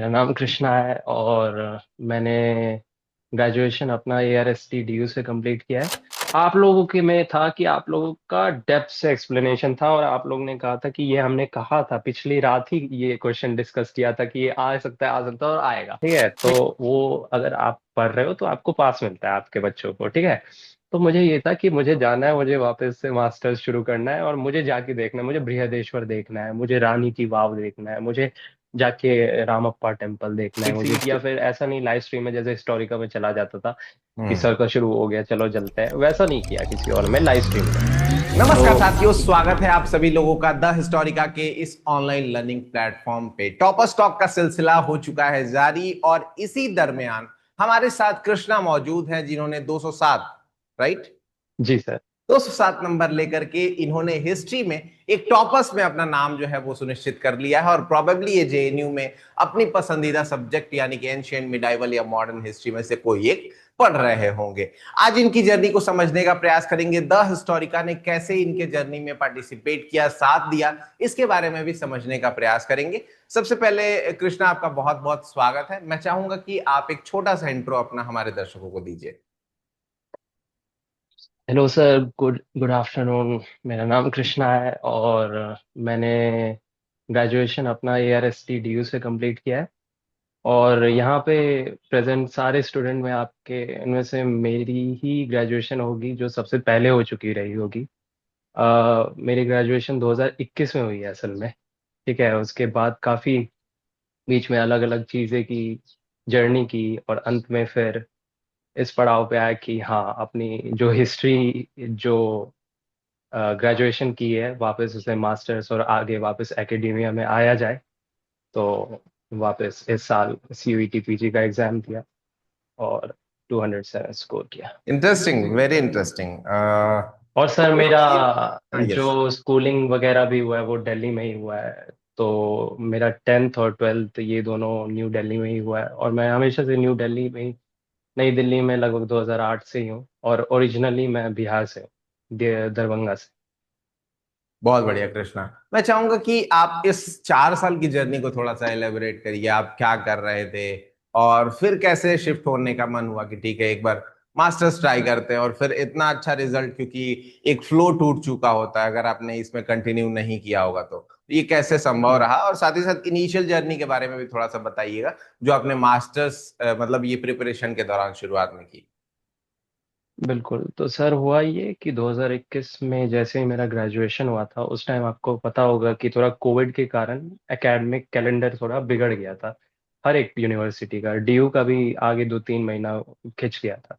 मेरा नाम कृष्णा है और मैंने ग्रेजुएशन अपना ARST DU से कंप्लीट किया है। आप लोगों के में था कि आप लोगों का डेप्थ से एक्सप्लेनेशन था और आप लोगों ने कहा था कि ये हमने कहा था पिछली रात ही ये क्वेश्चन डिस्कस किया था कि ये आ सकता है और आएगा। ठीक है, तो वो अगर आप पढ़ रहे हो तो आपको पास मिलता है आपके बच्चों को। ठीक है, तो मुझे ये था कि मुझे जाना है, मुझे वापस से मास्टर्स शुरू करना है और मुझे जाके देखना है, मुझे बृहदेश्वर देखना है, मुझे रानी की वाव देखना है, मुझे जाके रामप्पा टेम्पल देखना है एक मुझे। चीज। या फिर ऐसा नहीं लाइव स्ट्रीम में जैसे हिस्टोरिका में चला जाता था कि हम्म। सर्कल शुरू हो गया चलो चलते हैं, वैसा नहीं किया किसी और में, लाइव स्ट्रीम में। नमस्कार तो साथियों, स्वागत है आप सभी लोगों का द हिस्टोरिका के इस ऑनलाइन लर्निंग प्लेटफॉर्म पे। टॉपर स्टॉक का सिलसिला हो चुका है जारी और इसी दरमियान हमारे साथ कृष्णा मौजूद हैं जिन्होंने 207, राइट, जी सर। 207 नंबर लेकर के इन्होंने हिस्ट्री में एक टॉपर्स में अपना नाम जो है वो सुनिश्चित कर लिया है और प्रोबेबली ये जेएनयू में अपनी पसंदीदा सब्जेक्ट यानी कि एंशिएंट मिडाइवल या मॉडर्न हिस्ट्री में से कोई एक पढ़ रहे होंगे। आज इनकी जर्नी को समझने का प्रयास करेंगे। द हिस्टोरिका ने कैसे इनके जर्नी में पार्टिसिपेट किया, साथ दिया, इसके बारे में भी समझने का प्रयास करेंगे। सबसे पहले कृष्णा, आपका बहुत बहुत स्वागत है। मैं चाहूंगा कि आप एक छोटा सा इंट्रो अपना हमारे दर्शकों को दीजिए। Hello sir, good good afternoon. मेरा नाम कृष्णा है और मैंने ग्रेजुएशन अपना ARST DU से कंप्लीट किया है। और यहाँ पे प्रेजेंट सारे स्टूडेंट में आपके इनमें से मेरी ही ग्रेजुएशन होगी जो सबसे पहले हो चुकी रही होगी। मेरी ग्रेजुएशन 2021 में हुई है असल में। ठीक है, उसके बाद काफ़ी बीच में अलग अलग चीज़ें की, जर्नी की, और अंत में फिर इस पड़ाव पे आया कि हाँ, अपनी जो हिस्ट्री, जो ग्रेजुएशन की है, वापस उसे मास्टर्स और आगे वापस एकेडेमिया में आया जाए। तो वापस इस साल CUET PG का एग्ज़ाम दिया और 207 स्कोर किया। Interesting, very interesting. और सर मेरा हाँ, यस। जो स्कूलिंग वगैरह भी हुआ है वो दिल्ली में ही हुआ है। तो मेरा 10th और 12th ये दोनों न्यू दिल्ली में ही हुआ है और मैं हमेशा से न्यू दिल्ली में ही, नई दिल्ली में लगभग 2008 से ही हूँ और ओरिजिनली मैं बिहार से हूँ, दरभंगा से। बहुत बढ़िया कृष्णा। मैं चाहूंगा कि आप इस 4 साल की जर्नी को थोड़ा सा एलेबोरेट करिए। आप क्या कर रहे थे और फिर कैसे शिफ्ट होने का मन हुआ कि ठीक है एक बार मास्टर्स ट्राई करते हैं, और फिर इतना अच्छा रिजल्ट, क्योंकि एक फ्लो टूट चुका होता है अगर आपने इसमें कंटिन्यू नहीं किया होगा तो ये कैसे संभव हम्म। रहा, और साथ ही साथ इनिशियल जर्नी के बारे में भी थोड़ा सा बताइएगा जो आपने मास्टर्स मतलब ये प्रिपरेशन के दौरान शुरुआत में की। बिल्कुल, तो सर हुआ ये कि 2021 में जैसे ही मेरा ग्रेजुएशन हुआ था उस टाइम आपको पता होगा कि थोड़ा कोविड के कारण एकेडमिक कैलेंडर थोड़ा बिगड़ गया था। हर एक यूनिवर्सिटी का, DU का भी आगे 2-3 महीना खिंच गया था।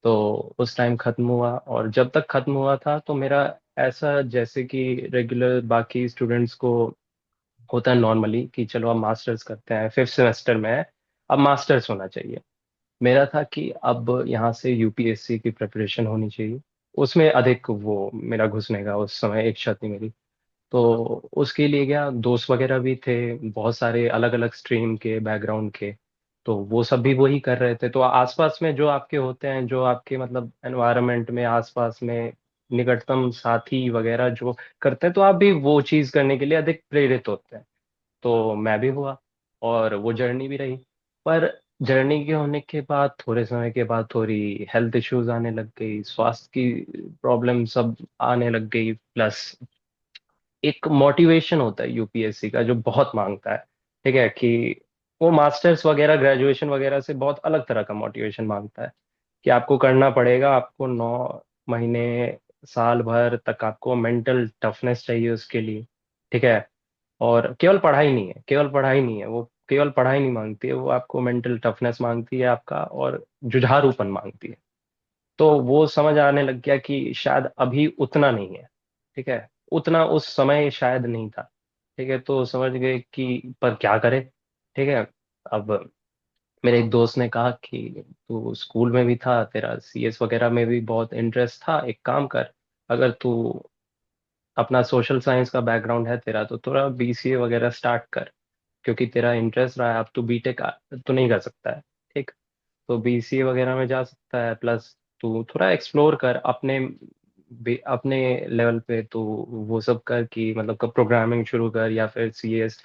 तो उस टाइम खत्म हुआ और जब तक खत्म हुआ था तो मेरा ऐसा, जैसे कि रेगुलर बाकी स्टूडेंट्स को होता है नॉर्मली कि चलो अब मास्टर्स करते हैं, 5th सेमेस्टर में है, अब मास्टर्स होना चाहिए। मेरा था कि अब यहाँ से UPSC की प्रिपरेशन होनी चाहिए, उसमें अधिक वो मेरा घुसने का उस समय इच्छा थी मेरी। तो उसके लिए गया, दोस्त वगैरह भी थे बहुत सारे अलग अलग स्ट्रीम के, बैकग्राउंड के। तो वो सब भी वही कर रहे थे, तो आसपास में जो आपके होते हैं, जो आपके मतलब एनवायरनमेंट में आसपास में निकटतम साथी वगैरह जो करते हैं, तो आप भी वो चीज़ करने के लिए अधिक प्रेरित होते हैं। तो मैं भी हुआ और वो जर्नी भी रही। पर जर्नी के होने के बाद थोड़े समय के बाद थोड़ी हेल्थ इश्यूज आने लग गई, स्वास्थ्य की प्रॉब्लम सब आने लग गई, प्लस एक मोटिवेशन होता है UPSC का जो बहुत मांगता है। ठीक है, कि वो मास्टर्स वगैरह ग्रेजुएशन वगैरह से बहुत अलग तरह का मोटिवेशन मांगता है कि आपको करना पड़ेगा, आपको 9 महीने, साल भर तक आपको मेंटल टफनेस चाहिए उसके लिए। ठीक है, और केवल पढ़ाई नहीं है, केवल पढ़ाई नहीं है, वो केवल पढ़ाई नहीं मांगती है, वो आपको मेंटल टफनेस मांगती है आपका, और जुझारूपन मांगती है। तो वो समझ आने लग गया कि शायद अभी उतना नहीं है। ठीक है, उतना उस समय शायद नहीं था। ठीक है, तो समझ गए कि पर क्या करे। ठीक है, अब मेरे एक दोस्त ने कहा कि तू स्कूल में भी था, तेरा CS वगैरह में भी बहुत इंटरेस्ट था, एक काम कर, अगर तू, अपना सोशल साइंस का बैकग्राउंड है तेरा, तो थोड़ा BCA वगैरह स्टार्ट कर, क्योंकि तेरा इंटरेस्ट रहा है, अब तू B.Tech तो नहीं कर सकता है। ठीक, तो BCA वगैरह में जा सकता है, प्लस तू थोड़ा एक्सप्लोर कर अपने अपने लेवल पे, तू वो सब कर कि मतलब कब प्रोग्रामिंग शुरू कर या फिर CS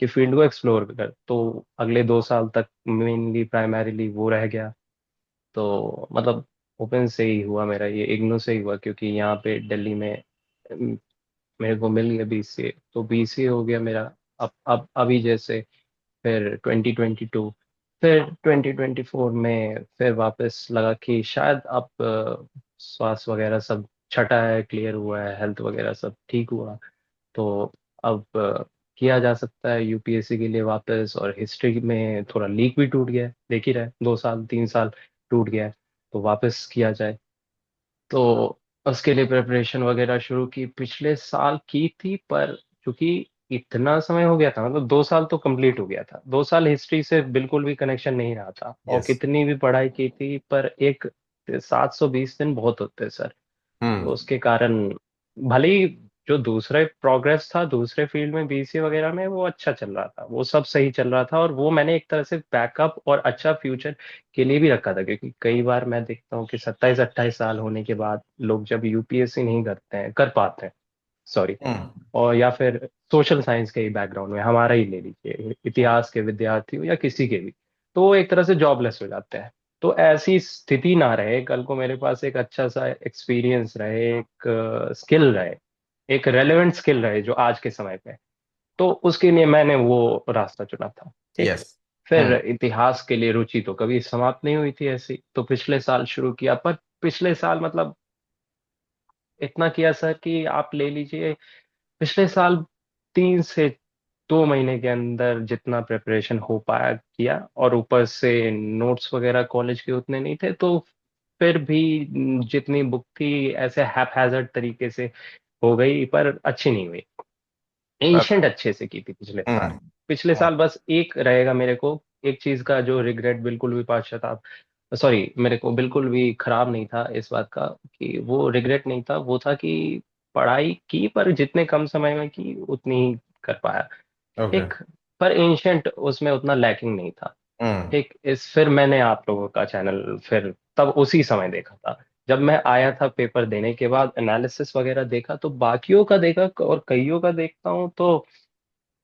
कि फील्ड को एक्सप्लोर कर। तो अगले 2 साल तक मेनली प्राइमरीली वो रह गया। तो मतलब ओपन से ही हुआ मेरा, ये इग्नू से ही हुआ, क्योंकि यहाँ पे दिल्ली में अम, मेरे को मिल गया बीसीए, तो बीसीए हो गया मेरा। अब अभी जैसे फिर 2022, फिर 2024 में फिर वापस लगा कि शायद अब स्वास्थ्य वगैरह सब छटा है, क्लियर हुआ है, हेल्थ वगैरह सब ठीक हुआ, तो अब किया जा सकता है यूपीएससी के लिए वापस। और हिस्ट्री में थोड़ा लीक भी टूट गया है, देख ही रहे हैं, 2 साल 3 साल टूट गया है, तो वापस किया जाए। तो उसके लिए प्रिपरेशन वगैरह शुरू की, पिछले साल की थी, पर चूंकि इतना समय हो गया था, मतलब 2 साल तो कंप्लीट हो गया था, 2 साल हिस्ट्री से बिल्कुल भी कनेक्शन नहीं रहा था, और यस। कितनी भी पढ़ाई की थी, पर एक 720 दिन बहुत होते हैं सर। तो हम्म। उसके कारण भले ही जो दूसरे प्रोग्रेस था दूसरे फील्ड में बीसीए वगैरह में, वो अच्छा चल रहा था, वो सब सही चल रहा था, और वो मैंने एक तरह से बैकअप और अच्छा फ्यूचर के लिए भी रखा था, क्योंकि कई बार मैं देखता हूँ कि 27-28 साल होने के बाद लोग जब यूपीएससी नहीं करते हैं, कर पाते हैं, सॉरी, हम्म। और या फिर सोशल साइंस के ही बैकग्राउंड में, हमारा ही ले लीजिए, इतिहास के विद्यार्थी हो या किसी के भी, तो वो एक तरह से जॉबलेस हो जाते हैं। तो ऐसी स्थिति ना रहे, कल को मेरे पास एक अच्छा सा एक्सपीरियंस रहे, एक स्किल रहे, एक रेलेवेंट स्किल रहे जो आज के समय पे, तो उसके लिए मैंने वो रास्ता चुना था। ठीक। यस। फिर हम्म। इतिहास के लिए रुचि तो कभी समाप्त नहीं हुई थी ऐसी, तो पिछले साल शुरू किया, पर पिछले साल मतलब इतना किया सर कि आप ले लीजिए, पिछले साल 3 से 2 महीने के अंदर जितना प्रिपरेशन हो पाया किया, और ऊपर से नोट्स वगैरह कॉलेज के उतने नहीं थे, तो फिर भी जितनी बुक थी ऐसे हैप्पैज़ार्ड तरीके से हो गई, पर अच्छी नहीं हुई। Ancient perfect. अच्छे से की थी पिछले साल। हम्म। पिछले हम्म। साल बस एक रहेगा मेरे को, एक चीज का जो रिग्रेट बिल्कुल भी पश्चाताप, सॉरी, मेरे को बिल्कुल भी खराब नहीं था इस बात का, कि वो रिग्रेट नहीं था, वो था कि पढ़ाई की पर जितने कम समय में की उतनी ही कर पाया। ओके। ठीक। पर एंशंट उसमें उतना लैकिंग नहीं था। हम्म। ठीक। इस फिर मैंने आप लोगों का चैनल फिर तब उसी समय देखा था, जब मैं आया था पेपर देने के बाद, एनालिसिस वगैरह देखा, तो बाकियों का देखा और कईयों का देखता हूँ, तो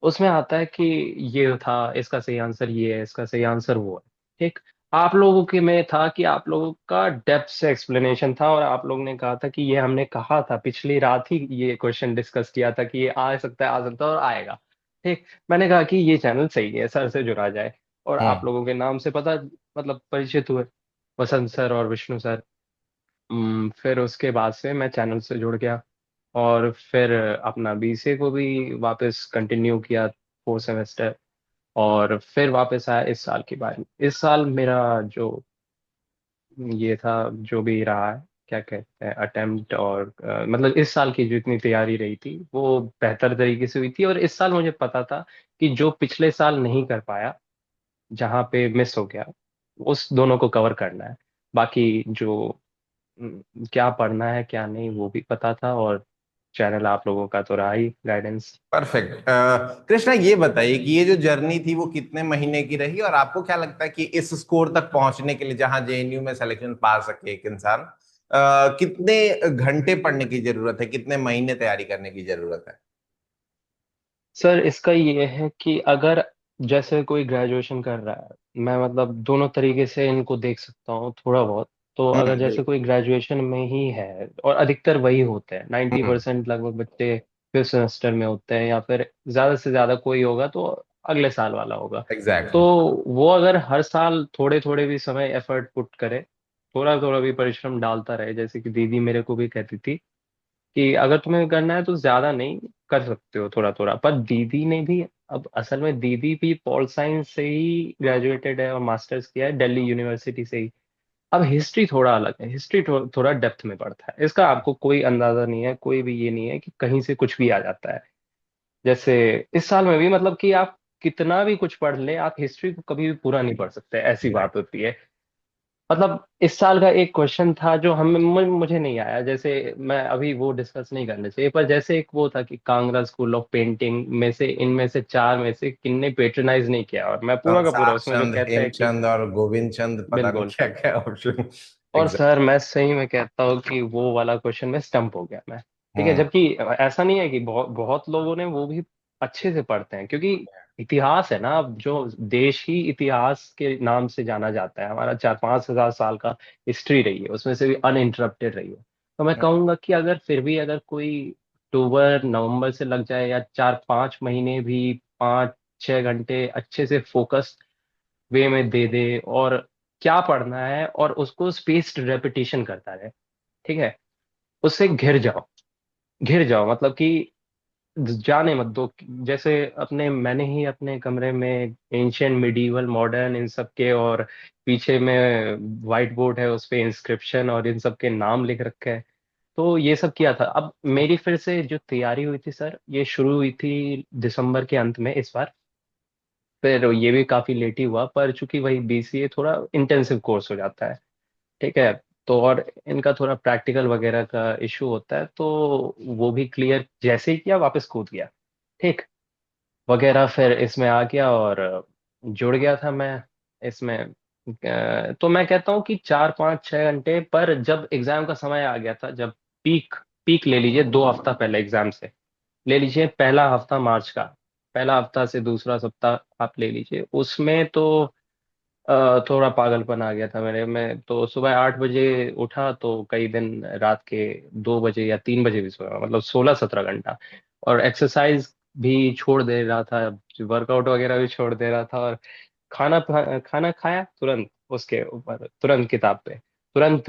उसमें आता है कि ये था, इसका सही आंसर ये है, इसका सही आंसर वो है। ठीक। आप लोगों के में था कि आप लोगों का डेप्थ से एक्सप्लेनेशन था, और आप लोगों ने कहा था कि ये हमने कहा था पिछली रात ही, ये क्वेश्चन डिस्कस किया था कि ये आ सकता है, आ सकता है और आएगा। ठीक। मैंने कहा कि ये चैनल सही है, सर से जुड़ा जाए, और आप हम्म। लोगों के नाम से पता, मतलब परिचित हुए, वसंत सर और विष्णु सर। फिर उसके बाद से मैं चैनल से जुड़ गया, और फिर अपना बीसीए को भी वापस कंटिन्यू किया, 4 सेमेस्टर, और फिर वापस आया इस साल की बारी। इस साल मेरा जो ये था, जो भी रहा है, क्या कहते हैं, अटेम्प्ट, और मतलब इस साल की जितनी तैयारी रही थी वो बेहतर तरीके से हुई थी, और इस साल मुझे पता था कि जो पिछले साल नहीं कर पाया, जहाँ पे मिस हो गया, उस दोनों को कवर करना है। बाकी जो क्या पढ़ना है क्या नहीं वो भी पता था, और चैनल आप लोगों का तो रहा ही गाइडेंस। परफेक्ट। कृष्णा, ये बताइए कि ये जो जर्नी थी वो कितने महीने की रही, और आपको क्या लगता है कि इस स्कोर तक पहुंचने के लिए, जहां जेएनयू में सिलेक्शन पा सके एक इंसान, कितने घंटे पढ़ने की जरूरत है, कितने महीने तैयारी करने की जरूरत है? सर इसका ये है कि अगर जैसे कोई ग्रेजुएशन कर रहा है, मैं मतलब दोनों तरीके से इनको देख सकता हूँ थोड़ा बहुत। तो अगर जैसे बिल्कुल। कोई ग्रेजुएशन में ही है, और अधिकतर वही होते हैं, 90% लगभग बच्चे फिफ्थ सेमेस्टर में होते हैं, या फिर ज्यादा से ज्यादा कोई होगा तो अगले साल वाला होगा। तो एग्जैक्टली। वो अगर हर साल थोड़े थोड़े भी समय एफर्ट पुट करे, थोड़ा थोड़ा भी परिश्रम डालता रहे, जैसे कि दीदी मेरे को भी कहती थी कि अगर तुम्हें करना है तो ज्यादा नहीं, कर सकते हो थोड़ा थोड़ा। पर दीदी ने भी, अब असल में दीदी भी पॉल साइंस से ही ग्रेजुएटेड है और मास्टर्स किया है दिल्ली यूनिवर्सिटी से ही। अब हिस्ट्री थोड़ा अलग है, हिस्ट्री थोड़ा डेप्थ में पड़ता है, इसका आपको कोई अंदाजा नहीं है, कोई भी ये नहीं है कि कहीं से कुछ भी आ जाता है। जैसे इस साल में भी मतलब कि आप कितना भी कुछ पढ़ ले, आप हिस्ट्री को कभी भी पूरा नहीं पढ़ सकते, ऐसी बात होती है। मतलब इस साल का एक क्वेश्चन था जो मुझे नहीं आया, जैसे मैं अभी वो डिस्कस नहीं करना चाहिए, पर जैसे एक वो था कि कांगड़ा स्कूल ऑफ पेंटिंग में से इनमें से चार में से किन्ने पेट्रनाइज नहीं किया, और मैं पूरा का पूरा उसमें जो साक्षांद, कहते हैं कि हेमचंद और गोविंद चंद, पता नहीं बिल्कुल। क्या क्या ऑप्शन। और एग्जैक्ट। सर मैं सही में कहता हूँ कि वो वाला क्वेश्चन में स्टम्प हो गया मैं। ठीक है, हम्म। जबकि ऐसा नहीं है कि बहुत बहुत लोगों ने वो भी अच्छे से पढ़ते हैं, क्योंकि इतिहास है ना, अब जो देश ही इतिहास के नाम से जाना जाता है, हमारा 4-5 हजार साल का हिस्ट्री रही है, उसमें से भी अनइंटरप्टेड रही है। तो मैं कहूंगा कि अगर फिर भी अगर कोई अक्टूबर नवंबर से लग जाए, या 4-5 महीने भी 5-6 घंटे अच्छे से फोकस्ड वे में दे दे, और क्या पढ़ना है और उसको स्पेस्ड रेपिटेशन करता रहे, ठीक है, उससे घिर जाओ, घिर जाओ, मतलब कि जाने मत दो। जैसे अपने मैंने ही अपने कमरे में एंशियंट मिडीवल मॉडर्न इन सब के, और पीछे में व्हाइट बोर्ड है, उस पे इंस्क्रिप्शन और इन सब के नाम लिख रखे हैं। तो ये सब किया था। अब मेरी फिर से जो तैयारी हुई थी सर, ये शुरू हुई थी दिसंबर के अंत में इस बार। फिर ये भी काफी लेट ही हुआ, पर चूंकि वही बीसीए थोड़ा इंटेंसिव कोर्स हो जाता है, ठीक है, तो और इनका थोड़ा प्रैक्टिकल वगैरह का इशू होता है, तो वो भी क्लियर जैसे ही किया वापस कूद गया, ठीक, वगैरह, फिर इसमें आ गया और जुड़ गया था मैं इसमें। तो मैं कहता हूँ कि 4-5-6 घंटे, पर जब एग्जाम का समय आ गया था, जब पीक पीक ले लीजिए 2 हफ्ता पहले एग्जाम से, ले लीजिए पहला हफ्ता मार्च का, पहला हफ्ता से दूसरा सप्ताह आप ले लीजिए, उसमें तो थोड़ा पागलपन आ गया था मेरे में। तो सुबह 8 बजे उठा, तो कई दिन रात के 2 बजे या 3 बजे भी सोया, मतलब 16-17 घंटा। और एक्सरसाइज भी छोड़ दे रहा था, वर्कआउट वगैरह भी छोड़ दे रहा था, और खाना खाना खाया तुरंत उसके ऊपर, तुरंत किताब पे, तुरंत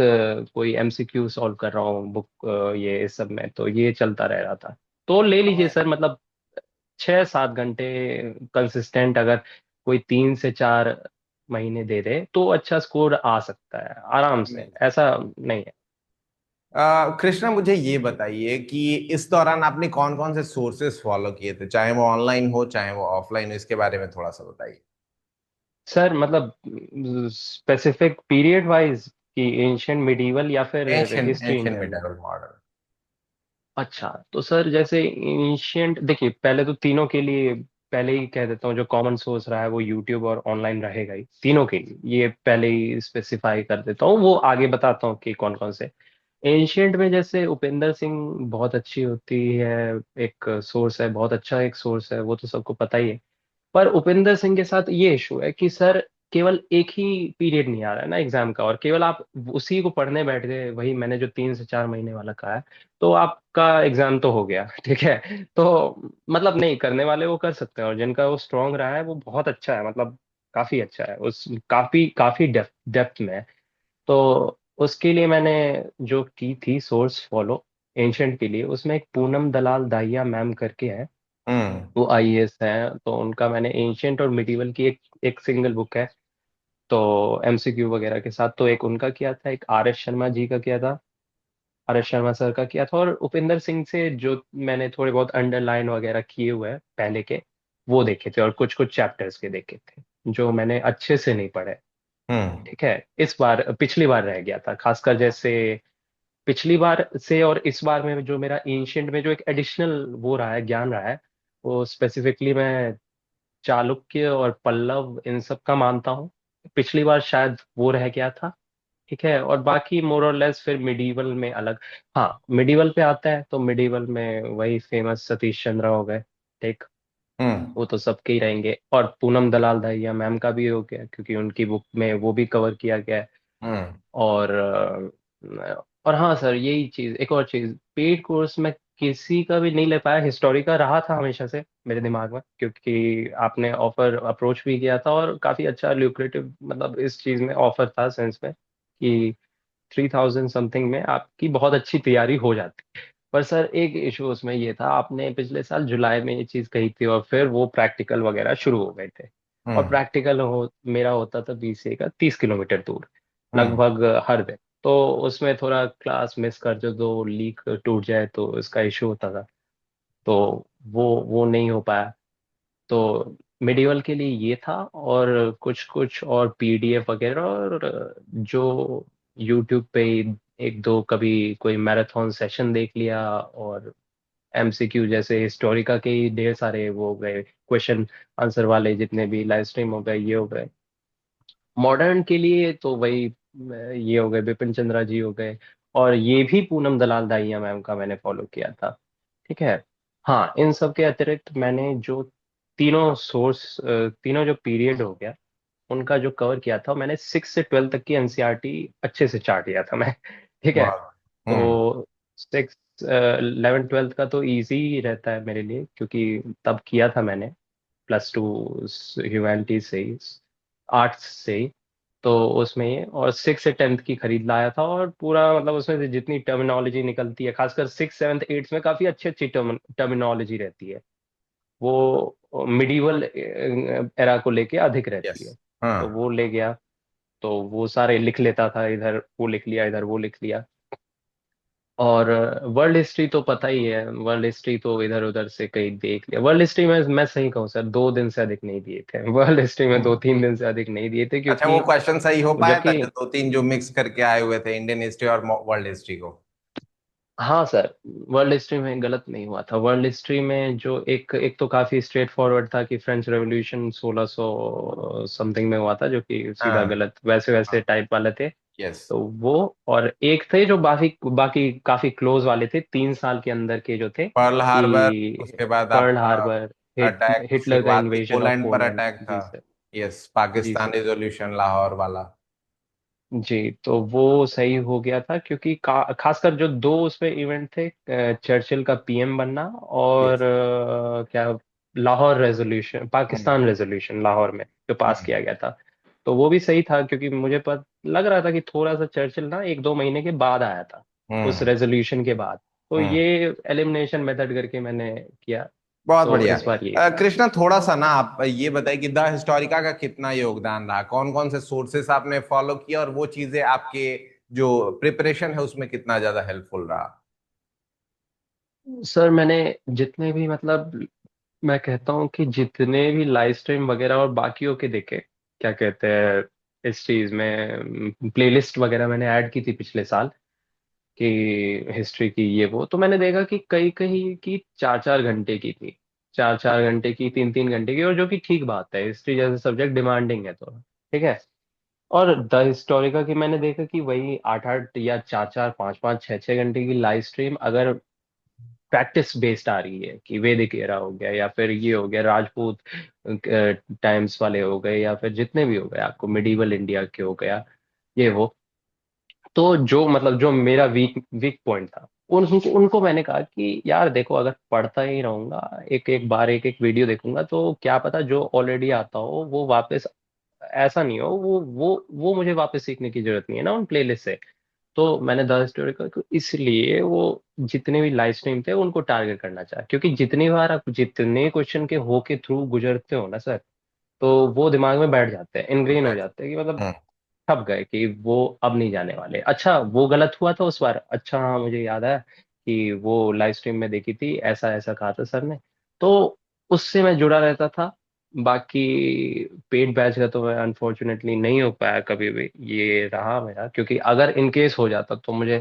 कोई एमसीक्यू सॉल्व कर रहा हूँ बुक, ये इस सब में, तो ये चलता रह रहा था। तो ले लीजिए सर, मतलब 6-7 घंटे कंसिस्टेंट, अगर कोई 3 से 4 महीने दे दे तो अच्छा स्कोर आ सकता है आराम से, है। ऐसा नहीं है। कृष्णा, मुझे ये बताइए कि इस दौरान आपने कौन कौन से सोर्सेस फॉलो किए थे, चाहे वो ऑनलाइन हो चाहे वो ऑफलाइन हो, इसके बारे में थोड़ा सा बताइए। सर मतलब स्पेसिफिक पीरियड वाइज, कि एंशियंट मिडीवल या फिर ancient history in ancient general? Medieval modern. अच्छा, तो सर जैसे एंशियंट, देखिए पहले तो तीनों के लिए, पहले ही कह देता हूँ, जो कॉमन सोर्स रहा है वो यूट्यूब और ऑनलाइन रहेगा ही तीनों के लिए, ये पहले ही स्पेसिफाई कर देता हूँ, वो आगे बताता हूँ कि कौन कौन से। एंशियंट में जैसे उपेंद्र सिंह बहुत अच्छी होती है, एक सोर्स है, बहुत अच्छा एक सोर्स है, वो तो सबको पता ही है। पर उपिंदर सिंह के साथ ये इशू है कि सर केवल एक ही पीरियड नहीं आ रहा है ना एग्जाम का, और केवल आप उसी को पढ़ने बैठ गए, वही मैंने जो 3 से 4 महीने वाला कहा है, तो आपका एग्जाम तो हो गया ठीक है। तो मतलब नहीं, करने वाले वो कर सकते हैं, और जिनका वो स्ट्रांग रहा है वो बहुत अच्छा है, मतलब काफी अच्छा है, उस काफी काफी डेप्थ में है। तो उसके लिए मैंने जो की थी सोर्स फॉलो एंशंट के लिए, उसमें एक पूनम दलाल दाहिया मैम करके है, हम्म। वो आईएएस हैं, तो उनका मैंने एंशियंट और मिडिवल की एक एक सिंगल बुक है, तो एमसीक्यू वगैरह के साथ, तो एक उनका किया था, एक आर एस शर्मा जी का किया था, आर एस शर्मा सर का किया था, और उपिंदर सिंह से जो मैंने थोड़े बहुत अंडरलाइन वगैरह किए हुए हैं पहले के, वो देखे थे, और कुछ कुछ चैप्टर्स के देखे थे जो मैंने अच्छे से नहीं पढ़े, हम्म। ठीक है। इस बार पिछली बार रह गया था, खासकर जैसे पिछली बार से और इस बार में जो मेरा एंशियंट में जो एक एडिशनल वो रहा है, ज्ञान रहा है, वो स्पेसिफिकली मैं चालुक्य और पल्लव इन सब का मानता हूँ, पिछली बार शायद वो रह गया था, ठीक है। और बाकी मोर और लेस फिर मिडीवल में अलग। हाँ, मिडीवल पे आता है, तो मिडीवल में वही फेमस सतीश चंद्र हो गए, ठीक, हम्म। वो तो सबके ही रहेंगे, और पूनम दलाल दहिया मैम का भी हो गया, क्योंकि उनकी बुक में वो भी कवर किया गया है। हम्म। और और हाँ सर, यही चीज, एक और चीज, पेड कोर्स में किसी का भी नहीं ले पाया, हिस्टोरी का रहा था हमेशा से मेरे दिमाग में, क्योंकि आपने ऑफर अप्रोच भी किया था, और काफी अच्छा ल्यूक्रेटिव, मतलब इस चीज में ऑफर था सेंस में, कि 3000 समथिंग में आपकी बहुत अच्छी तैयारी हो जाती। पर सर एक इशू उसमें ये था, आपने पिछले साल जुलाई में ये चीज कही थी, और फिर वो प्रैक्टिकल वगैरह शुरू हो गए थे, और हम्म। प्रैक्टिकल मेरा होता था बीसीए का 30 किलोमीटर दूर, हम्म। लगभग हर दिन। तो उसमें थोड़ा क्लास मिस कर जो दो, लीक टूट जाए तो इसका इशू होता था, तो वो नहीं हो पाया। तो मिडिवल के लिए ये था, और कुछ कुछ और पीडीएफ वगैरह, और जो यूट्यूब पे एक दो कभी कोई मैराथन सेशन देख लिया, और एमसीक्यू जैसे हिस्टोरिका के ही ढेर सारे वो हो गए, क्वेश्चन आंसर वाले जितने भी लाइव स्ट्रीम हो गए, ये हो गए। मॉडर्न के लिए तो वही ये हो गए, बिपिन चंद्रा जी हो गए, और ये भी पूनम दलाल दाहिया मैम का मैंने फॉलो किया था, ठीक है। हाँ, इन सब के अतिरिक्त मैंने जो तीनों जो पीरियड हो गया उनका जो कवर किया था, मैंने 6 से 12 तक की एनसीईआरटी अच्छे से चाट लिया था मैं। ठीक है। बहुत। हम्म। तो 6, 11, 12 का तो इजी रहता है मेरे लिए, क्योंकि तब किया था मैंने +2 ह्यूमैनिटीज से ही, आर्ट्स से ही। तो उसमें ये, और 6 से 10th की खरीद लाया था, और पूरा मतलब उसमें से जितनी टर्मिनोलॉजी निकलती है, खासकर 6, 7, 8 में काफी अच्छी अच्छी टर्मिनोलॉजी रहती है, वो मिडिवल एरा को लेके अधिक यस। रहती है। हाँ। तो वो ले गया, तो वो सारे लिख लेता था, इधर वो लिख लिया, इधर वो लिख लिया। और वर्ल्ड हिस्ट्री तो पता ही है, वर्ल्ड हिस्ट्री तो इधर उधर से कहीं देख लिया। वर्ल्ड हिस्ट्री में मैं सही कहूँ सर, 2 दिन से अधिक नहीं दिए थे वर्ल्ड हिस्ट्री में, दो हम्म। तीन दिन से अधिक नहीं दिए थे, अच्छा, वो क्योंकि क्वेश्चन सही हो पाया था जबकि जो दो तीन जो मिक्स करके आए हुए थे, इंडियन हिस्ट्री और वर्ल्ड हिस्ट्री को? हाँ सर, वर्ल्ड हिस्ट्री में गलत नहीं हुआ था। वर्ल्ड हिस्ट्री में जो एक एक तो काफी स्ट्रेट फॉरवर्ड था कि फ्रेंच रेवोल्यूशन 1600 समथिंग में हुआ था, जो कि सीधा हाँ। गलत, वैसे वैसे टाइप वाले थे। यस। तो वो, और एक थे जो बाकी बाकी काफी क्लोज वाले थे, 3 साल के अंदर के जो थे, पर्ल हार्बर, कि उसके बाद पर्ल आपका हार्बर, अटैक, हिटलर का शुरुआती इन्वेजन ऑफ पोलैंड पर पोलैंड। अटैक था। जी सर। यस, जी पाकिस्तान सर। रिजोल्यूशन लाहौर वाला। जी, तो वो सही हो गया था, क्योंकि खासकर जो दो उसमें इवेंट थे, चर्चिल का पीएम बनना, और यस। क्या, लाहौर रेजोल्यूशन, हम्म। पाकिस्तान रेजोल्यूशन लाहौर में जो पास हम्म। किया गया था। तो वो भी सही था, क्योंकि मुझे लग रहा था कि थोड़ा सा चर्चिल ना 1-2 महीने के बाद आया था, उस हम्म। रेजोल्यूशन के बाद। तो हम्म। ये एलिमिनेशन मेथड करके मैंने किया। बहुत तो बढ़िया। इस बार यही था। कृष्णा, थोड़ा सा ना आप ये बताइए कि द हिस्टोरिका का कितना योगदान रहा, कौन कौन से सोर्सेस आपने फॉलो किया, और वो चीजें आपके जो प्रिपरेशन है उसमें कितना ज्यादा हेल्पफुल रहा? सर मैंने जितने भी, मतलब मैं कहता हूँ कि जितने भी लाइव स्ट्रीम वगैरह और बाकियों के देखे, क्या कहते हैं, इस चीज में प्लेलिस्ट वगैरह मैंने ऐड की थी पिछले साल कि हिस्ट्री की ये वो, तो मैंने देखा कि कई कई की 4-4 घंटे की थी, 4-4 घंटे की, 3-3 घंटे की, और जो कि ठीक बात है, हिस्ट्री जैसे सब्जेक्ट डिमांडिंग है तो ठीक है। और द हिस्टोरिका की मैंने देखा कि वही 8-8 या 4-4, 5-5, 6-6 घंटे की लाइव स्ट्रीम अगर प्रैक्टिस बेस्ड आ रही है, कि वैदिक एरा हो गया, या फिर ये हो गया राजपूत टाइम्स वाले हो गए, या फिर जितने भी हो गए आपको मिडिवल इंडिया के हो गया, ये वो, तो जो मतलब जो मेरा वीक वीक पॉइंट था, उनको मैंने कहा कि यार देखो, अगर पढ़ता ही रहूंगा, एक एक बार एक एक वीडियो देखूंगा, तो क्या पता जो ऑलरेडी आता हो वो वापस ऐसा नहीं हो, वो मुझे वापस सीखने की जरूरत नहीं है ना उन प्लेलिस्ट से। तो मैंने द हिस्टोरिकल को इसलिए वो जितने भी लाइव स्ट्रीम थे उनको टारगेट करना चाहा, क्योंकि जितनी बार आप जितने क्वेश्चन के हो के थ्रू गुजरते हो ना सर, तो वो दिमाग में बैठ जाते हैं, इनग्रेन हो जाते हैं, कि मतलब हम्म। थक गए कि वो अब नहीं जाने वाले। अच्छा, वो गलत हुआ था उस बार, अच्छा हाँ मुझे याद है कि वो लाइव स्ट्रीम में देखी थी, ऐसा ऐसा कहा था सर ने, तो उससे मैं जुड़ा रहता था। बाकी पेड बैच का तो मैं अनफॉर्चुनेटली नहीं हो पाया कभी भी, ये रहा मेरा, क्योंकि अगर इन केस हो जाता तो मुझे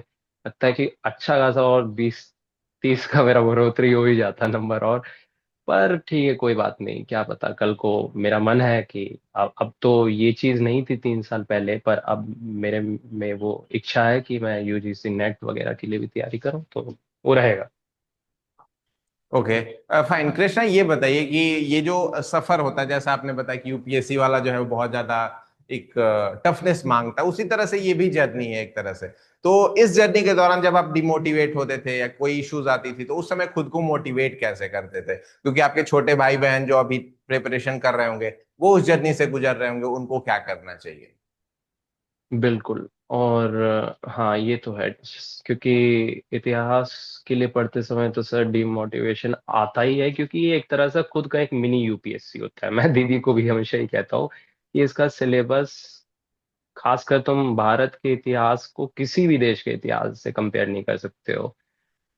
लगता है कि अच्छा खासा और 20-30 का मेरा बढ़ोतरी हो ही जाता नंबर, और पर ठीक है, कोई बात नहीं, क्या पता कल को। मेरा मन है कि अब तो ये चीज नहीं थी 3 साल पहले, पर अब मेरे में वो इच्छा है कि मैं यूजीसी नेट वगैरह के लिए भी तैयारी करूं, तो वो रहेगा। ओके। फाइन कृष्णा, ये बताइए कि ये जो सफर होता है, जैसा आपने बताया कि यूपीएससी वाला जो है वो बहुत ज्यादा एक टफनेस मांगता है, उसी तरह से ये भी जर्नी है एक तरह से। तो इस जर्नी के दौरान जब आप डिमोटिवेट होते थे या कोई इश्यूज आती थी, तो उस समय खुद को मोटिवेट कैसे करते थे? क्योंकि आपके छोटे भाई बहन जो अभी प्रिपरेशन कर रहे होंगे, वो उस जर्नी से गुजर रहे होंगे, उनको क्या करना चाहिए? बिल्कुल। और हाँ ये तो है, क्योंकि इतिहास के लिए पढ़ते समय तो सर डिमोटिवेशन आता ही है, क्योंकि ये एक तरह से खुद का एक मिनी यूपीएससी होता है। मैं दीदी को भी हमेशा ही कहता हूँ कि इसका सिलेबस, खासकर तुम भारत के इतिहास को किसी भी देश के इतिहास से कंपेयर नहीं कर सकते हो।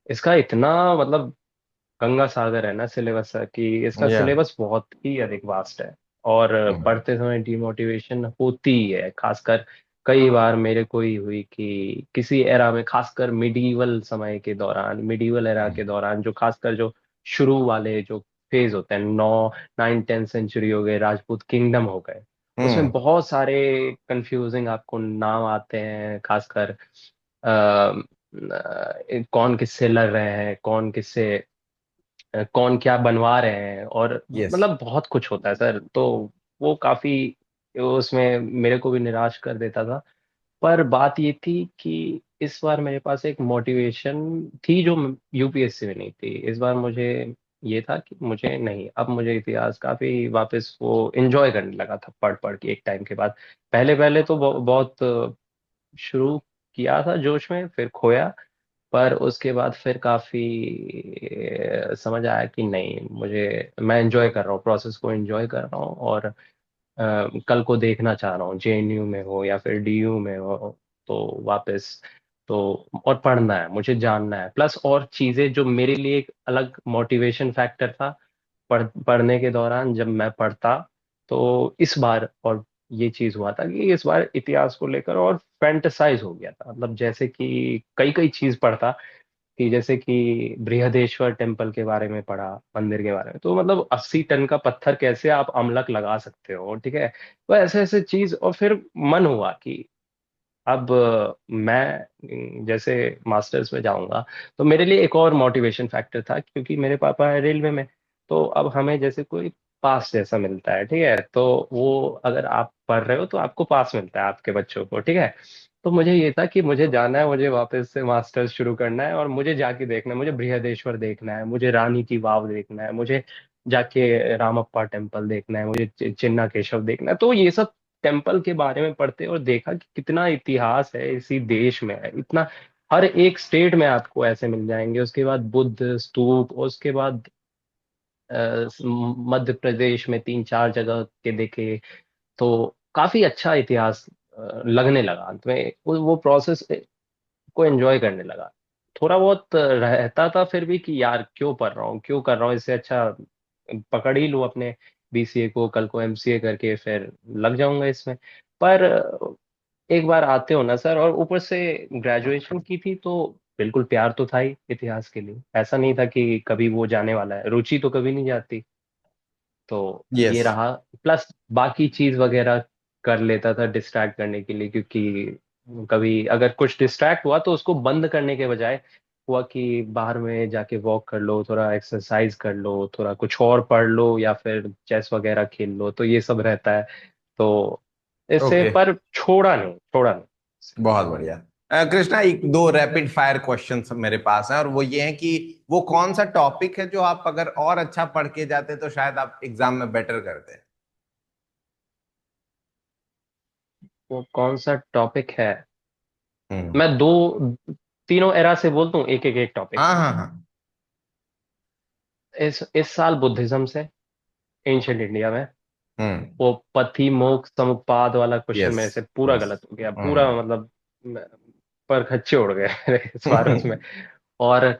इसका इतना मतलब गंगा सागर है ना सिलेबस, कि इसका या। सिलेबस बहुत ही अधिक वास्ट है। और पढ़ते समय डिमोटिवेशन होती ही है, खासकर कई बार मेरे को ही हुई कि किसी एरा में, खासकर मिडीवल समय के दौरान, मिडीवल एरा के दौरान, जो खासकर जो शुरू वाले जो फेज होते हैं, 9, 9, 10 सेंचुरी हो गए, राजपूत किंगडम हो गए, उसमें हम्म। बहुत सारे कंफ्यूजिंग आपको नाम आते हैं, खासकर कौन किससे लड़ रहे हैं, कौन किससे कौन क्या बनवा रहे हैं, और यस। मतलब बहुत कुछ होता है सर। तो वो काफी उसमें मेरे को भी निराश कर देता था। पर बात ये थी कि इस बार मेरे पास एक मोटिवेशन थी जो यूपीएससी में नहीं थी। इस बार मुझे ये था कि मुझे नहीं, अब मुझे इतिहास काफी वापस वो एंजॉय करने लगा था पढ़ पढ़ के एक टाइम के बाद। पहले पहले तो बहुत शुरू किया था जोश में, फिर खोया। पर उसके बाद फिर काफी समझ आया कि नहीं, मुझे मैं एंजॉय कर रहा हूँ, प्रोसेस को एंजॉय कर रहा हूँ, और कल को देखना चाह रहा हूँ, जेएनयू में हो या फिर डीयू में हो, तो वापस तो और पढ़ना है, मुझे जानना है। प्लस और चीजें जो मेरे लिए एक अलग मोटिवेशन फैक्टर था पढ़ने के दौरान जब मैं पढ़ता, तो इस बार और ये चीज हुआ था कि इस बार इतिहास को लेकर और फैंटेसाइज हो गया था। मतलब जैसे कि कई कई चीज पढ़ता, कि जैसे कि बृहदेश्वर टेम्पल के बारे में पढ़ा, मंदिर के बारे में, तो मतलब 80 टन का पत्थर कैसे आप अमलक लगा सकते हो, ठीक है। तो ऐसे ऐसे चीज, और फिर मन हुआ कि अब मैं जैसे मास्टर्स में जाऊंगा, तो मेरे लिए एक और मोटिवेशन फैक्टर था, क्योंकि मेरे पापा है रेलवे में। तो अब हमें जैसे कोई पास जैसा मिलता है, ठीक है, तो वो अगर आप पढ़ रहे हो तो आपको पास मिलता है आपके बच्चों को, ठीक है। तो मुझे ये था कि मुझे जाना है, मुझे वापस से मास्टर्स शुरू करना है, और मुझे जाके देखना है, मुझे बृहदेश्वर देखना है, मुझे रानी की वाव देखना है, मुझे जाके रामप्पा टेम्पल देखना है, मुझे चिन्ना केशव देखना है। तो ये सब टेम्पल के बारे में पढ़ते और देखा कि कितना इतिहास है इसी देश में है, इतना हर एक स्टेट में आपको ऐसे मिल जाएंगे। उसके बाद बुद्ध स्तूप, और उसके बाद मध्य प्रदेश में 3 4 जगह के देखे। तो काफी अच्छा इतिहास लगने लगा अंत में। वो प्रोसेस को एंजॉय करने लगा। थोड़ा बहुत रहता था फिर भी कि यार क्यों पढ़ रहा हूँ, क्यों कर रहा हूँ, इससे अच्छा पकड़ ही लूँ अपने बीसीए को, कल को एमसीए करके फिर लग जाऊंगा इसमें। पर एक बार आते हो ना सर, और ऊपर से ग्रेजुएशन की थी, तो बिल्कुल प्यार तो था ही इतिहास के लिए। ऐसा नहीं था कि कभी वो जाने वाला है, रुचि तो कभी नहीं जाती। तो ये यस। रहा। प्लस बाकी चीज वगैरह कर लेता था डिस्ट्रैक्ट करने के लिए, क्योंकि कभी अगर कुछ डिस्ट्रैक्ट हुआ तो उसको बंद करने के बजाय हुआ कि बाहर में जाके वॉक कर लो, थोड़ा एक्सरसाइज कर लो, थोड़ा कुछ और पढ़ लो, या फिर चेस वगैरह खेल लो, तो ये सब रहता है। तो इससे ओके। पर छोड़ा नहीं, छोड़ा नहीं। बहुत बढ़िया। कृष्णा, एक दो रैपिड फायर क्वेश्चंस मेरे पास हैं, और वो ये है कि वो कौन सा टॉपिक है जो आप अगर और अच्छा पढ़ के जाते तो शायद आप एग्जाम में बेटर करते। वो कौन सा टॉपिक है? हम्म। मैं दो तीनों एरा से बोल दूं, एक एक एक टॉपिक। हाँ हाँ हाँ। इस साल बुद्धिज्म से, एंशियंट इंडिया में। हम्म। वो पथि मोक्ष समुत्पाद वाला क्वेश्चन यस। मेरे से पूरा यस। गलत हो गया, पूरा हम्म। मतलब पर खच्चे उड़ गए मेरे इस बार उसमें। और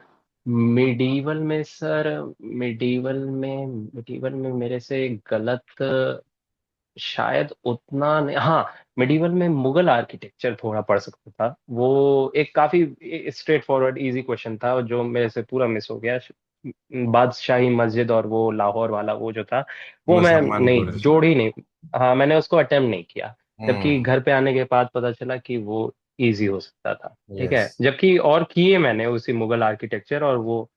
मिडीवल में सर, मिडीवल में मेरे से गलत शायद उतना नहीं। हाँ, मिडीवल में मुगल आर्किटेक्चर थोड़ा पढ़ सकता था। वो एक काफी स्ट्रेट फॉरवर्ड इजी क्वेश्चन था जो मेरे से पूरा मिस हो गया। बादशाही मस्जिद और वो लाहौर वाला वो जो था, वो मैं मुसलमान नहीं गुरु। जोड़ ही नहीं। हाँ, मैंने उसको अटेम्प्ट नहीं किया। जबकि हम्म। घर पे आने के बाद पता चला कि वो इजी हो सकता था, ठीक यस। है। जबकि और किए मैंने उसी मुगल आर्किटेक्चर, और वो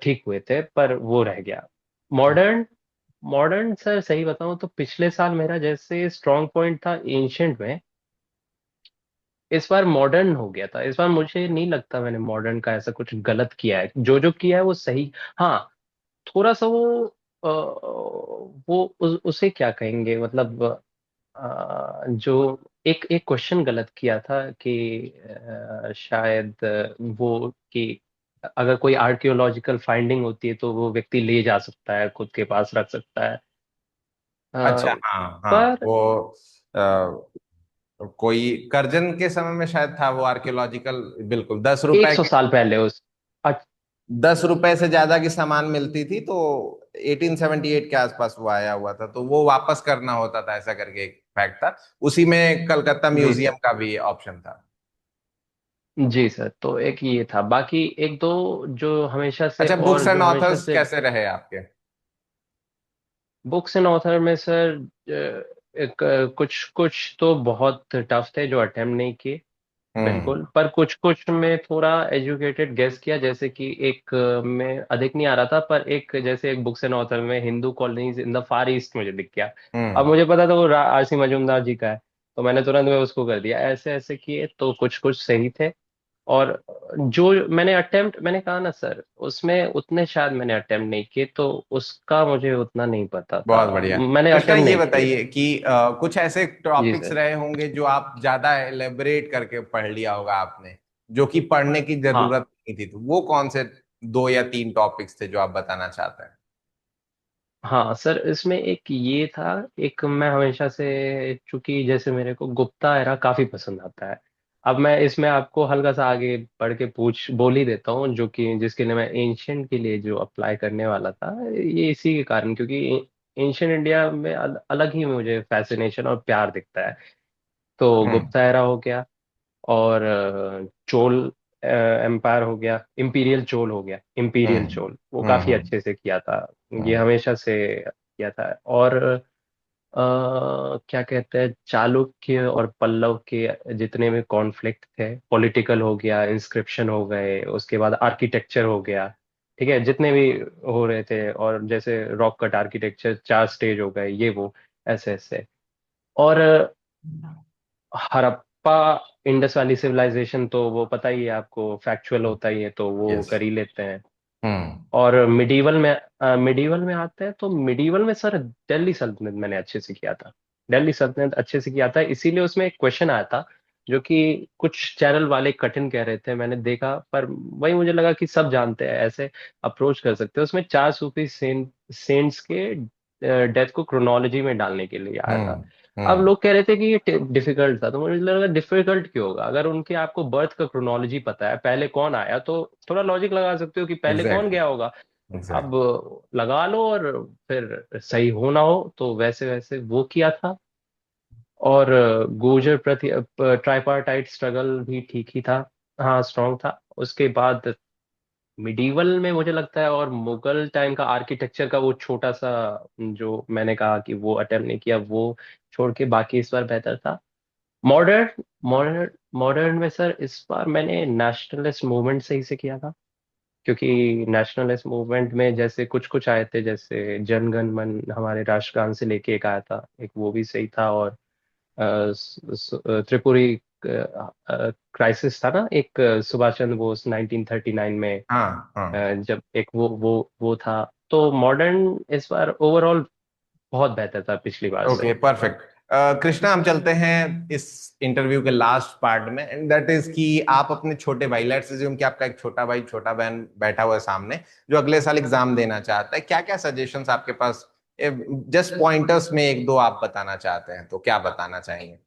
ठीक हुए थे, पर वो रह गया। मॉडर्न मॉडर्न सर सही बताऊं तो पिछले साल मेरा जैसे स्ट्रांग पॉइंट था एंशंट में, इस बार मॉडर्न हो गया था। इस बार मुझे नहीं लगता मैंने मॉडर्न का ऐसा कुछ गलत किया है, जो जो किया है वो सही। हाँ, थोड़ा सा वो उसे क्या कहेंगे, मतलब जो एक एक क्वेश्चन गलत किया था कि शायद वो कि अगर कोई आर्कियोलॉजिकल फाइंडिंग होती है तो वो व्यक्ति ले जा सकता है, खुद के पास रख सकता है। अच्छा, अ, हाँ हाँ, पर वो कोई करजन के समय में शायद था वो आर्कियोलॉजिकल। बिल्कुल, 10 रुपए 100 साल पहले उस 10 रुपए से ज्यादा की सामान मिलती थी तो 1878 के आसपास वो आया हुआ था, तो वो वापस करना होता था, ऐसा करके एक फैक्ट था। उसी में कलकत्ता जी म्यूजियम सर। का भी ऑप्शन था। जी सर, तो एक ये था, बाकी एक दो जो हमेशा से, अच्छा, बुक्स और एंड जो हमेशा ऑथर्स से कैसे रहे आपके? बुक्स एंड ऑथर में सर, एक कुछ कुछ तो बहुत टफ थे जो अटेम्प्ट नहीं किए। हम्म। बिल्कुल, पर कुछ कुछ में थोड़ा एजुकेटेड गेस किया, जैसे कि एक में अधिक नहीं आ रहा था, पर एक जैसे एक बुक्स एंड ऑथर में Hindu colonies in the far east मुझे दिख गया। अब हम्म। मुझे पता था वो आरसी मजूमदार जी का है, तो मैंने तुरंत में उसको कर दिया। ऐसे ऐसे किए तो कुछ कुछ सही थे। और जो मैंने कहा ना सर, उसमें उतने शायद मैंने अटेम्प्ट नहीं किए, तो उसका मुझे उतना नहीं पता था। बहुत बढ़िया। मैंने कृष्णा, अटेम्प्ट ये नहीं किए थे। बताइए कि कुछ ऐसे जी टॉपिक्स सर। रहे होंगे जो आप ज्यादा एलेबरेट करके पढ़ लिया होगा आपने, जो कि पढ़ने की हाँ जरूरत नहीं थी, तो वो कौन से दो या तीन टॉपिक्स थे जो आप बताना चाहते हैं? हाँ सर, इसमें एक ये था। एक मैं हमेशा से, चूंकि जैसे मेरे को गुप्ता एरा काफी पसंद आता है। अब मैं इसमें आपको हल्का सा आगे बढ़ के पूछ बोल ही देता हूँ, जो कि जिसके लिए मैं एंशियंट के लिए जो अप्लाई करने वाला था, ये इसी के कारण, क्योंकि एंशियंट इंडिया में अलग ही मुझे फैसिनेशन और प्यार दिखता है। तो हम्म। गुप्ता एरा हो गया, और चोल एम्पायर हो गया, इंपीरियल चोल हो गया, इंपीरियल हम्म। चोल वो हम्म। काफी अच्छे से किया था। ये हम्म। हमेशा से किया था। और क्या कहते हैं, चालुक्य और पल्लव के जितने भी कॉन्फ्लिक्ट थे, पॉलिटिकल हो गया, इंस्क्रिप्शन हो गए, उसके बाद आर्किटेक्चर हो गया, ठीक है, जितने भी हो रहे थे, और जैसे रॉक कट आर्किटेक्चर 4 स्टेज हो गए, ये वो ऐसे ऐसे। और हड़प्पा इंडस वैली सिविलाइजेशन तो वो पता ही है आपको, फैक्चुअल होता ही है, तो वो यस। कर ही लेते हैं। हम्म। और मिडीवल में आते हैं, तो मिडीवल में सर दिल्ली सल्तनत मैंने अच्छे से किया था। दिल्ली सल्तनत अच्छे से किया था, इसीलिए उसमें एक क्वेश्चन आया था, जो कि कुछ चैनल वाले कठिन कह रहे थे, मैंने देखा, पर वही मुझे लगा कि सब जानते हैं, ऐसे अप्रोच कर सकते हैं। उसमें 4 सूफी सेंट्स के डेथ को क्रोनोलॉजी में डालने के लिए आया था। हम्म। अब हम्म। लोग कह रहे थे कि ये डिफिकल्ट था, तो मुझे लगा डिफिकल्ट क्यों होगा, अगर उनके आपको बर्थ का क्रोनोलॉजी पता है, पहले कौन आया, तो थोड़ा लॉजिक लगा सकते हो कि पहले कौन एग्जैक्टली। गया होगा। अब एग्जैक्टली। लगा लो, और फिर सही हो ना हो तो वैसे वैसे वो किया था। और गुर्जर प्रति ट्राइपार्टाइट स्ट्रगल भी ठीक ही था, हाँ स्ट्रांग था। उसके बाद मिडीवल में मुझे लगता है, और मुगल टाइम का आर्किटेक्चर का वो छोटा सा, जो मैंने कहा कि वो अटेम्प्ट नहीं किया, वो छोड़ के बाकी इस बार बेहतर था। मॉडर्न मॉडर्न मॉडर्न में सर इस बार मैंने नेशनलिस्ट मूवमेंट सही से किया था, क्योंकि नेशनलिस्ट मूवमेंट में जैसे कुछ कुछ आए थे, जैसे जन गण मन हमारे राष्ट्रगान से लेके एक आया था, एक वो भी सही था। और त्रिपुरी क्राइसिस था ना एक, सुभाष चंद्र बोस 1939 में, हाँ हाँ। जब एक वो था। तो मॉडर्न इस बार ओवरऑल बहुत बेहतर था पिछली बार से। Okay, perfect. कृष्णा, हम चलते हैं इस इंटरव्यू के लास्ट पार्ट में, एंड दैट इज कि आप अपने छोटे भाई, लेट्स अज्यूम कि आपका एक छोटा भाई, छोटा बहन बैठा हुआ है सामने, जो अगले साल एग्जाम देना चाहता है, क्या क्या सजेशंस आपके पास, जस्ट पॉइंटर्स में एक दो आप बताना चाहते हैं, तो क्या बताना चाहेंगे?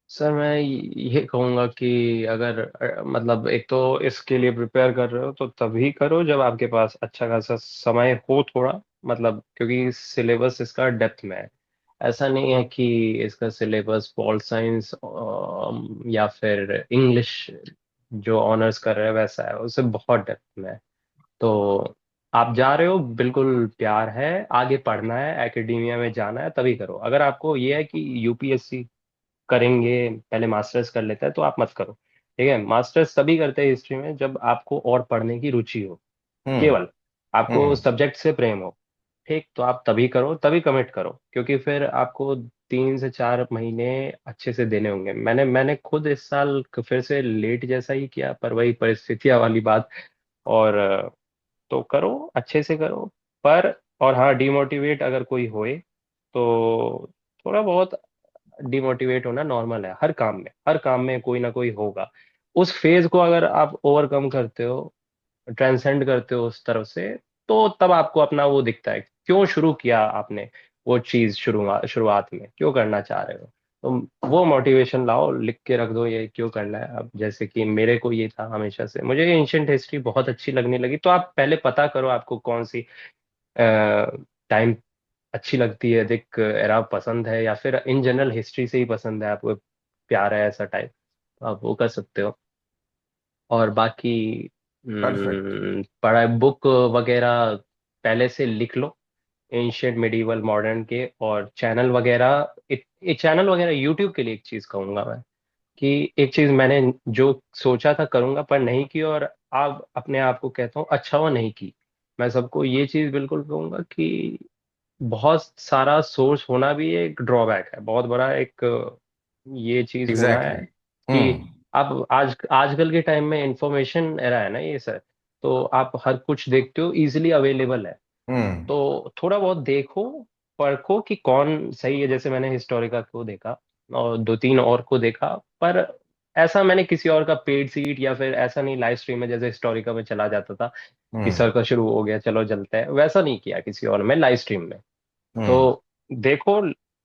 सर मैं ये कहूँगा कि अगर मतलब एक तो इसके लिए प्रिपेयर कर रहे हो, तो तभी करो जब आपके पास अच्छा खासा समय हो थोड़ा, मतलब क्योंकि सिलेबस इसका डेप्थ में है। ऐसा नहीं है कि इसका सिलेबस पॉल साइंस या फिर इंग्लिश जो ऑनर्स कर रहे हैं वैसा है, उससे बहुत डेप्थ में है। तो आप जा रहे हो, बिल्कुल प्यार है, आगे पढ़ना है, एकेडमिया में जाना है, तभी करो। अगर आपको ये है कि यूपीएससी करेंगे, पहले मास्टर्स कर लेता है, तो आप मत करो। ठीक है, मास्टर्स तभी करते हैं हिस्ट्री में जब आपको और पढ़ने की रुचि हो, हम्म। केवल आपको हम्म। सब्जेक्ट से प्रेम हो। ठीक, तो आप तभी करो, तभी कमिट करो, क्योंकि फिर आपको 3 से 4 महीने अच्छे से देने होंगे। मैंने खुद इस साल फिर से लेट जैसा ही किया, पर वही परिस्थितियां वाली बात। और तो करो, अच्छे से करो। पर और हाँ, डिमोटिवेट अगर कोई होए, तो थोड़ा बहुत डिमोटिवेट होना नॉर्मल है, हर काम में, हर काम में कोई ना कोई होगा। उस फेज को अगर आप ओवरकम करते हो, ट्रांसेंड करते हो उस तरफ से, तो तब आपको अपना वो दिखता है, क्यों शुरू किया आपने वो चीज, शुरुआत में क्यों करना चाह रहे हो। तो वो मोटिवेशन लाओ, लिख के रख दो ये क्यों करना है। अब जैसे कि मेरे को ये था, हमेशा से मुझे एंशियंट हिस्ट्री बहुत अच्छी लगने लगी, तो आप पहले पता करो आपको कौन सी टाइम अच्छी लगती है, अधिक एरा पसंद है, या फिर इन जनरल हिस्ट्री से ही पसंद है आपको, प्यार है ऐसा टाइप, तो आप वो कर सकते हो। और बाकी परफेक्ट। पढ़ाई बुक वगैरह पहले से लिख लो, एंशियंट मिडिवल मॉडर्न के। और चैनल वगैरह, चैनल वगैरह यूट्यूब के लिए एक चीज कहूंगा मैं, कि एक चीज मैंने जो सोचा था करूंगा पर नहीं की, और अब अपने आप को कहता हूँ अच्छा वो नहीं की। मैं सबको ये चीज बिल्कुल कहूंगा कि बहुत सारा सोर्स होना भी एक ड्रॉबैक है, बहुत बड़ा एक ये चीज होना एग्जैक्टली है exactly. कि अब आजकल के टाइम में इंफॉर्मेशन एरा है ना ये सर। तो आप हर कुछ देखते हो, इजीली अवेलेबल है। हम्म। तो थोड़ा बहुत देखो, परखो कि कौन सही है। जैसे मैंने हिस्टोरिका को देखा और दो तीन और को देखा, पर ऐसा मैंने किसी और का पेड सीट या फिर ऐसा नहीं लाइव स्ट्रीम में जैसे हिस्टोरिका में चला जाता था कि हम्म। सर का शुरू हो गया चलो चलते हैं, वैसा नहीं किया किसी और में लाइव स्ट्रीम में। हम्म। तो देखो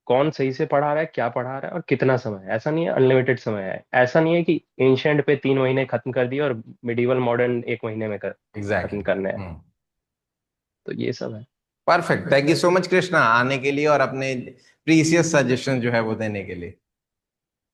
कौन सही से पढ़ा रहा है, क्या पढ़ा रहा है और कितना समय है। ऐसा नहीं है अनलिमिटेड समय है, ऐसा नहीं है कि एंशियंट पे 3 महीने खत्म कर दिए और मिडिवल मॉडर्न 1 महीने में एग्जैक्टली खत्म करने हैं। exactly. तो ये सब है। Perfect, thank you so much Krishna आने के लिए और अपने प्रीसियस सजेशन जो है वो देने के लिए।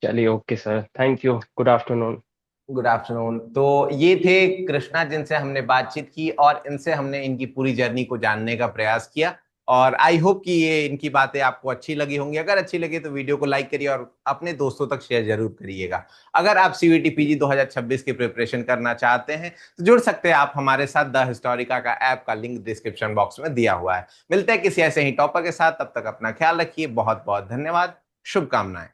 चलिए okay sir, thank you, good afternoon. Good afternoon. तो ये थे कृष्णा जिनसे हमने बातचीत की और इनसे हमने इनकी पूरी जर्नी को जानने का प्रयास किया। और आई होप कि ये इनकी बातें आपको अच्छी लगी होंगी। अगर अच्छी लगी तो वीडियो को लाइक करिए और अपने दोस्तों तक शेयर जरूर करिएगा। अगर आप सीवीटी पीजी 2026 की प्रिपरेशन करना चाहते हैं तो जुड़ सकते हैं आप हमारे साथ। द हिस्टोरिका का ऐप का लिंक डिस्क्रिप्शन बॉक्स में दिया हुआ है। मिलते हैं किसी ऐसे ही टॉपिक के साथ, तब तक अपना ख्याल रखिए। बहुत बहुत धन्यवाद, शुभकामनाएं।